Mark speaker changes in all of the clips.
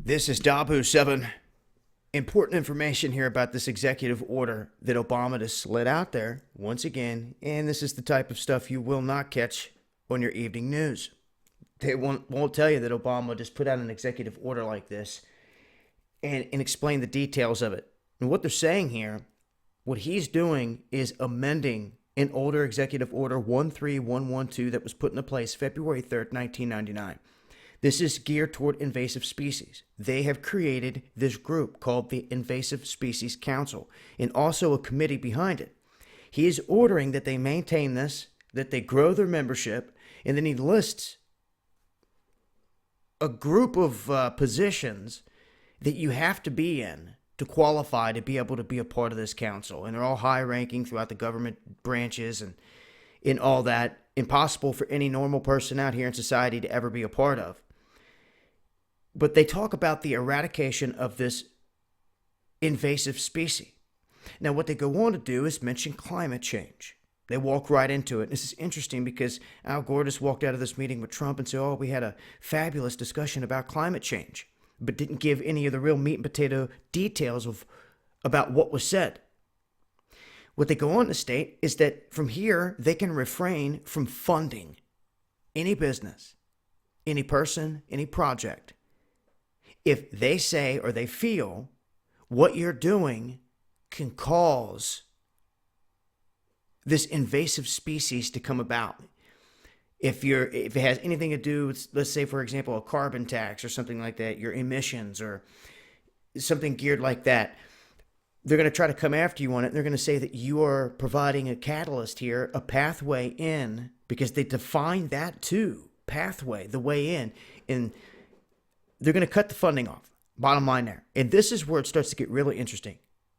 Speaker 1: This is Dabu7. Important information here about this executive order that Obama just slid out there once again, and this is the type of stuff you will not catch on your evening news. They won't tell you that Obama just put out an executive order like this and explain the details of it. And what they're saying here, what he's doing is amending an older executive order 13112 that was put into place February 3rd, 1999. This is geared toward invasive species. They have created this group called the Invasive Species Council and also a committee behind it. He is ordering that they maintain this, that they grow their membership, and then he lists a group of positions that you have to be in to qualify to be able to be a part of this council. And they're all high ranking throughout the government branches and in all that. Impossible for any normal person out here in society to ever be a part of. But they talk about the eradication of this invasive species. Now, what they go on to do is mention climate change. They walk right into it. This is interesting because Al Gore just walked out of this meeting with Trump and said, oh, we had a fabulous discussion about climate change, but didn't give any of the real meat and potato details about what was said. What they go on to state is that from here, they can refrain from funding any business, any person, any project, if they say or they feel what you're doing can cause this invasive species to come about. If it has anything to do with, let's say, for example, a carbon tax or something like that, your emissions or something geared like that, they're going to try to come after you on it. They're going to say that you are providing a catalyst here, a pathway in, because they define that too, pathway, the way in, and they're going to cut the funding off. Bottom line there. And this is where it starts to get really interesting.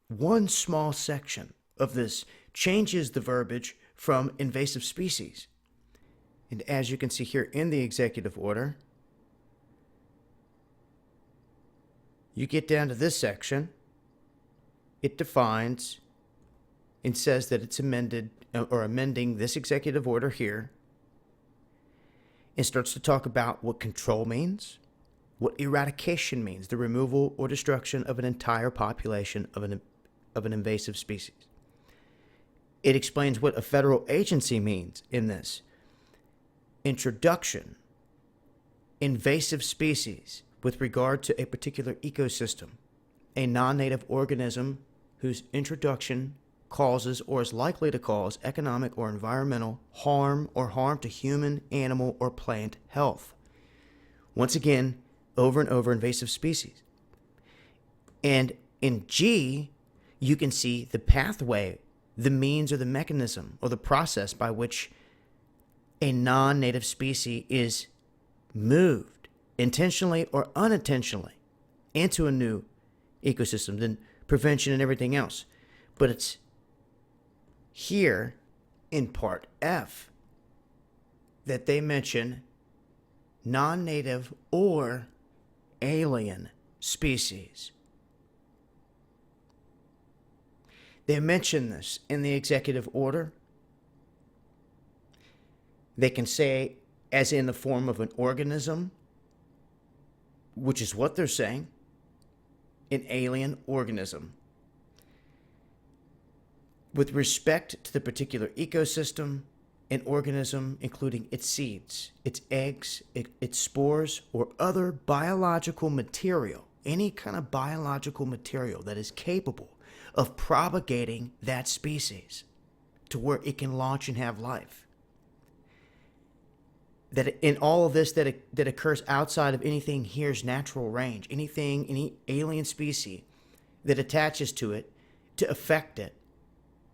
Speaker 1: One small section of this changes the verbiage from invasive species. And as you can see here in the executive order, you get down to this section. It defines and says that it's amending this executive order here, and starts to talk about what control means, what eradication means, the removal or destruction of an entire population of an invasive species. It explains what a federal agency means in this. Introduction, invasive species with regard to a particular ecosystem, a non-native organism whose introduction causes or is likely to cause economic or environmental harm or harm to human, animal, or plant health. Once again, over and over, invasive species. And in G, you can see the pathway, the means or the mechanism or the process by which a non-native species is moved, intentionally or unintentionally, into a new ecosystem, then prevention and everything else. But it's here in part F that they mention non-native or alien species. They mention this in the executive order. They can say as in the form of an organism, which is what they're saying, an alien organism. With respect to the particular ecosystem, an organism including its seeds, its eggs, its spores, or other biological material, any kind of biological material that is capable of propagating that species to where it can launch and have life. That in all of this that occurs outside of anything here's natural range, any alien species that attaches to it to affect it,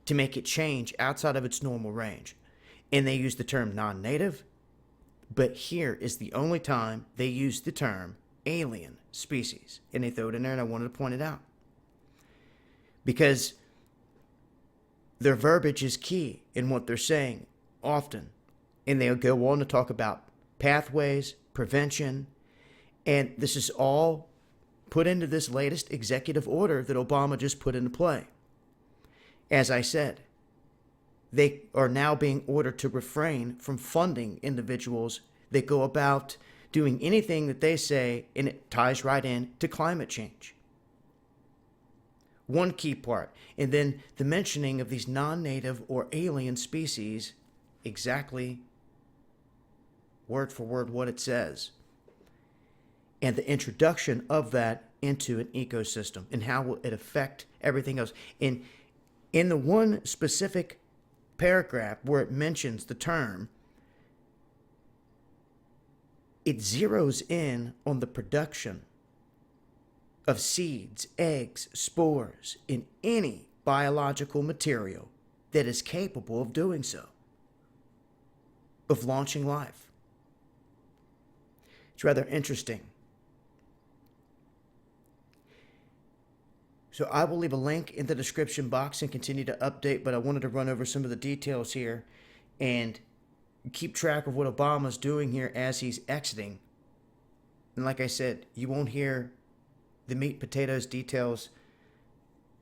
Speaker 1: to make it change outside of its normal range. And they use the term non-native, but here is the only time they use the term alien species. And they throw it in there, and I wanted to point it out. Because their verbiage is key in what they're saying often. And they'll go on to talk about pathways, prevention, and this is all put into this latest executive order that Obama just put into play. As I said, they are now being ordered to refrain from funding individuals that go about doing anything that they say, and it ties right in to climate change. One key part. And then the mentioning of these non-native or alien species, exactly word for word what it says. And the introduction of that into an ecosystem and how will it affect everything else. In the one specific paragraph where it mentions the term, it zeroes in on the production of seeds, eggs, spores in any biological material that is capable of doing so, of launching life. It's rather interesting. So I will leave a link in the description box and continue to update, but I wanted to run over some of the details here and keep track of what Obama's doing here as he's exiting. And like I said, you won't hear the meat, potatoes, details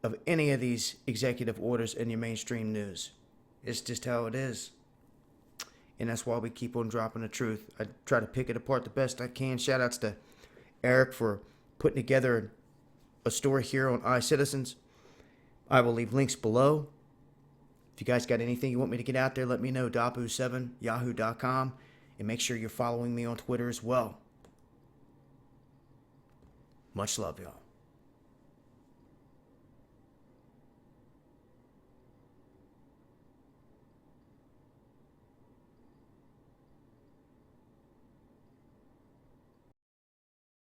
Speaker 1: of any of these executive orders in your mainstream news. It's just how it is. And that's why we keep on dropping the truth. I try to pick it apart the best I can. Shout outs to Eric for putting together a story here on iCitizens. I will leave links below. If you guys got anything you want me to get out there, let me know. Dapu7yahoo.com. And make sure you're following me on Twitter as well. Much love, y'all.